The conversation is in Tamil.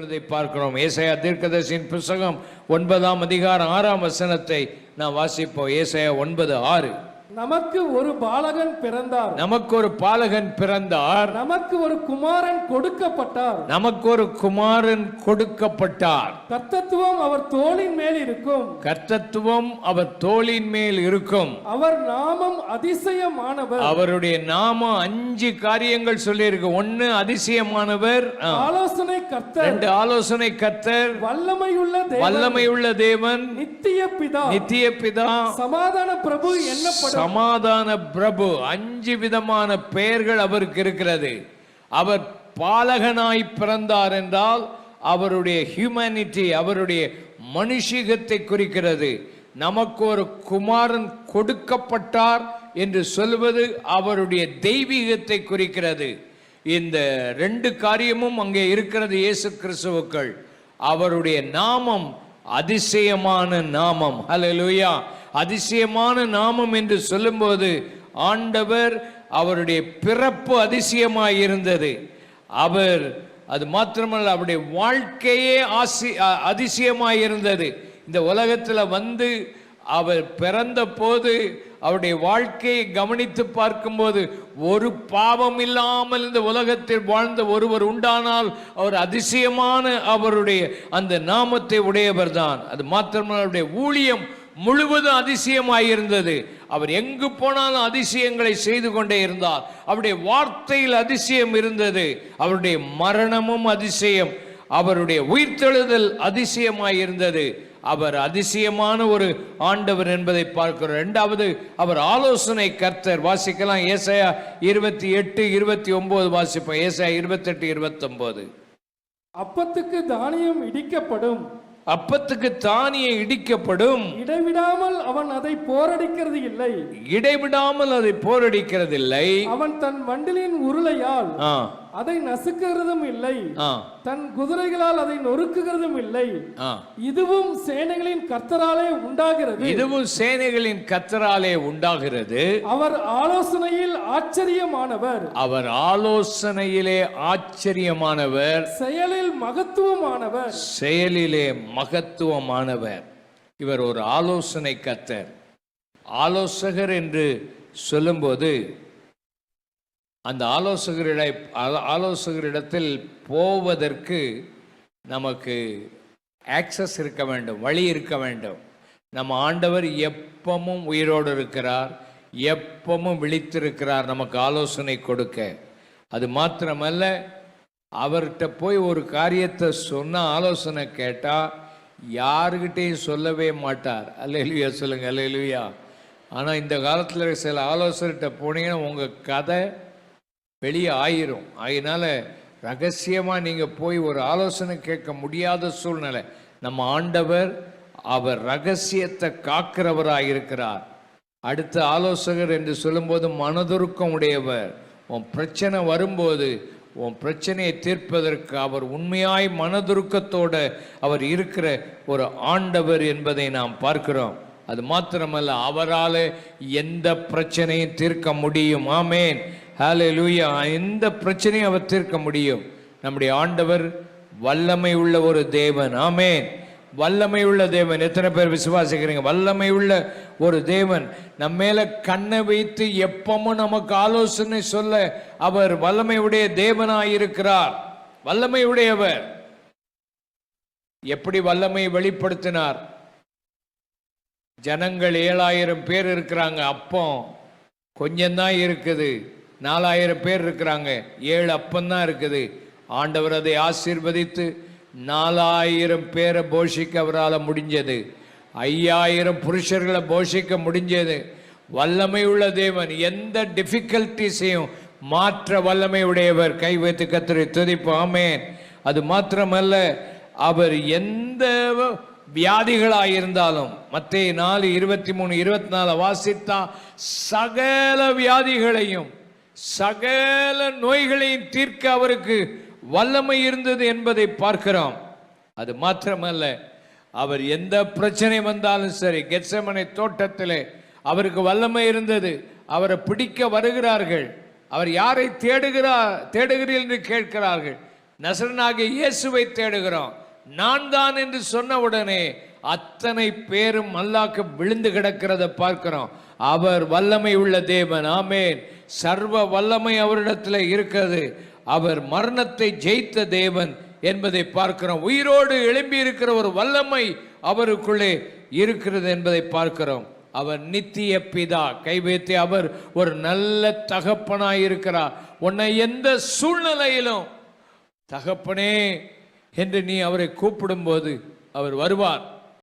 சொல்லுகிறதை பார்க்கிறோம். ஏசாயா தீர்க்கதரிசியின் புத்தகம் 9ஆம் அதிகாரம் 6ஆம் வசனத்தை நாம் வாசிப்போம். ஏசாயா 9:6. நமக்கு ஒரு பாலகன் பிறந்தார், நமக்கு ஒரு பாலகன் பிறந்தார், நமக்கு ஒரு குமாரன் கொடுக்கப்பட்டார், நமக்கு ஒரு குமாரன் கொடுக்கப்பட்டார், கர்த்தத்துவம் அவர் தோளின் மேல் இருக்கும், கர்த்தத்துவம் அவர் தோளின் மேல் இருக்கும், அவர் நாமம் அதிசயமானவர். அவருடைய நாமம் 5 காரியங்கள் சொல்லி இருக்கு. 1 அதிசயமானவர், ஆலோசனை கர்த்தர், 2 ஆலோசனை கர்த்தர், வல்லமையுள்ள தேவன், வல்லமையுள்ள தேவன், நித்திய பிதா, நித்திய பிதா, சமாதான பிரபு என்னப்படும். சமாதான பிரபு. 5 விதமான பெயர்கள் அவருக்கு இருக்கிறது. அவர் பாலகனாய் பிறந்தார் என்றால் அவருடைய ஹியூமனிட்டி, அவருடைய மனுஷிகத்தை குறிக்கிறது. நமக்கு ஒரு குமாரன் கொடுக்கப்பட்டார் என்று சொல்வது அவருடைய தெய்வீகத்தை குறிக்கிறது. இந்த 2 காரியமும் அங்கே இருக்கிறது இயேசு கிறிஸ்துவுக்குள். அவருடைய நாமம் அதிசயமான நாமம். ஹல்லேலூயா. அதிசயமான நாமம் என்று சொல்லும்போது ஆண்டவர், அவருடைய பிறப்பு அதிசயமாய் இருந்தது. அவர் அது மாத்திரமல்ல, அவருடைய வாழ்க்கையே அதிசயமாய் இருந்தது. இந்த உலகத்தில் வந்து அவர் பிறந்த போது அவருடைய வாழ்க்கையை கவனித்து பார்க்கும்போது ஒரு பாவம் இல்லாமல் இந்த உலகத்தில் வாழ்ந்த ஒருவர் உண்டானால் அவர் அதிசயமான அவருடைய அந்த நாமத்தை உடையவர் தான். அது மாத்திரமல்ல, அவருடைய ஊழியம் முழுவதும் அதிசயமாயிருந்தது. அவர் எங்கு போனாலும் அதிசயங்களை செய்து கொண்டே இருந்தார். அவருடைய வார்த்தையில் அதிசயம் இருந்தது. அவருடைய மரணமும் அதிசயம், அவருடைய உயிர்த்தெழுதல் அதிசயமாயிருந்தது. அவர் அதிசயமான ஒரு ஆண்டவர் என்பதை பார்க்கிறோம். 2வது, அவர் ஆலோசனை கர்த்தர். வாசிக்கலாம். ஏசாயா 28:29 வாசிப்போம். ஏசாயா 28:29. அப்பத்துக்கு தானியம் இடிக்கப்படும், அப்பத்துக்கு தானியம் இடிக்கப்படும், இடைவிடாமல் அவன் அதை போரடிக்கிறது இல்லை, இடைவிடாமல் அதை போரடிக்கிறது இல்லை. அவன் தன் வண்டிலின் உருளையால் அதை நசுக்குகிறதும் இல்லை, தன் குதிரைகளால் அதை நொறுக்குகிறதும் இல்லை. இதுவும் சேனைகளின் கர்த்தராலே உண்டாகிறது, இதுவும் சேனைகளின் கர்த்தராலே உண்டாகிறது. அவர் ஆலோசனையில் ஆச்சரியமானவர், அவர் ஆலோசனையிலே ஆச்சரியமானவர், செயலில் மகத்துவமானவர், செயலிலே மகத்துவமானவர். இவர் ஒரு ஆலோசனை கர்த்தர். ஆலோசகர் என்று சொல்லும்போது அந்த ஆலோசகரிடத்தில் போவதற்கு நமக்கு ஆக்சஸ் இருக்க வேண்டும், வழி இருக்க வேண்டும். நம்ம ஆண்டவர் எப்பவும் உயிரோடு இருக்கிறார், எப்பவும் விழித்திருக்கிறார் நமக்கு ஆலோசனை கொடுக்க. அது மாத்திரமல்ல, அவர்கிட்ட போய் ஒரு காரியத்தை சொன்ன ஆலோசனை கேட்டால் யாருக்கிட்டையும் சொல்லவே மாட்டார். அல்லேலூயா சொல்லுங்க. அல்லேலூயா. ஆனால் இந்த காலத்தில் சில ஆலோசனைகிட்ட போனீங்கன்னா உங்கள் கதை வெளியே ஆயிரும். அதனால ரகசியமாக நீங்கள் போய் ஒரு ஆலோசனை கேட்க முடியாத சூழ்நிலை. நம்ம ஆண்டவர் அவர் ரகசியத்தை காக்கிறவராக இருக்கிறார். அடுத்த ஆலோசகர் என்று சொல்லும்போது மனதுருக்கம் உடையவர். உன் பிரச்சனை வரும்போது உன் பிரச்சனையை தீர்ப்பதற்கு அவர் உண்மையாய் மனதுருக்கத்தோடு அவர் இருக்கிற ஒரு ஆண்டவர் என்பதை நாம் பார்க்கிறோம். அது மாத்திரமல்ல, அவரால் எந்த பிரச்சனையும் தீர்க்க முடியும். ஆமேன். ஹல்லேலூயா. எந்த பிரச்சனையும் அவர் தீர்க்க முடியும். நம்முடைய ஆண்டவர் வல்லமை உள்ள ஒரு தேவன். ஆமேன். வல்லமை உள்ள தேவன். எத்தனை பேர் விசுவாசிக்கிறீங்க? வல்லமை உள்ள ஒரு தேவன் நம்ம மேல கண்ணை வைத்து எப்பவும் நமக்கு ஆலோசனை சொல்ல அவர் வல்லமை உடைய தேவனாயிருக்கிறார். வல்லமை உடையவர். எப்படி வல்லமை வெளிப்படுத்தினார்? ஜனங்கள் 7000 பேர் இருக்கிறாங்க, அப்போ கொஞ்சம்தான் இருக்குது. 4000 பேர் இருக்கிறாங்க, 7 அப்பந்தான் இருக்குது. ஆண்டவர் அதை ஆசீர்வதித்து 4000 பேரை போஷிக்க அவரால் முடிஞ்சது. 5000 புருஷர்களை போஷிக்க முடிஞ்சது. வல்லமை உள்ள தேவன். எந்த டிஃபிகல்ட்டிஸையும் மாற்ற வல்லமை உடையவர். கை வைத்து கர்த்தரை துதிப்போம். ஆமென். அது மாத்திரமல்ல, அவர் எந்த வியாதிகளாயிருந்தாலும் மத்தேயு 4:23-24 வாசித்தா சகல வியாதிகளையும் சகல நோய்களையும் தீர்க்க அவருக்கு வல்லமை இருந்தது என்பதை பார்க்கிறோம். அது மாத்திரமல்ல, அவர் எந்த பிரச்சனை வந்தாலும் சரி, கெத்செமனே தோட்டத்திலே அவருக்கு வல்லமை இருந்தது. அவரை பிடிக்க வருகிறார்கள். அவர் யாரை தேடுகிறீர்கள் என்று கேட்கிறார்கள். நசரனாகிய இயேசுவை தேடுகிறோம். நான் தான் என்று சொன்ன உடனே அத்தனை பேரும் மல்லாக்க விழுந்து கிடக்கிறத பார்க்கிறோம். அவர் வல்லமை உள்ள தேவன். ஆமென். சர்வ வல்லமை அவரிடத்தில் இருக்கிறது. அவர் மரணத்தை ஜெயித்த தேவன் என்பதை பார்க்கிறோம். உயிரோடு எழும்பி இருக்கிற ஒரு வல்லமை அவருக்குள்ளே இருக்கிறது என்பதை பார்க்கிறோம். அவர் நித்திய பிதா. கை வைத்து அவர் ஒரு நல்ல தகப்பனாய் இருக்கிறார். உன்னை எந்த சூழ்நிலையிலும் தகப்பனே என்று நீ அவரை கூப்பிடும்போது அவர் வருவார்.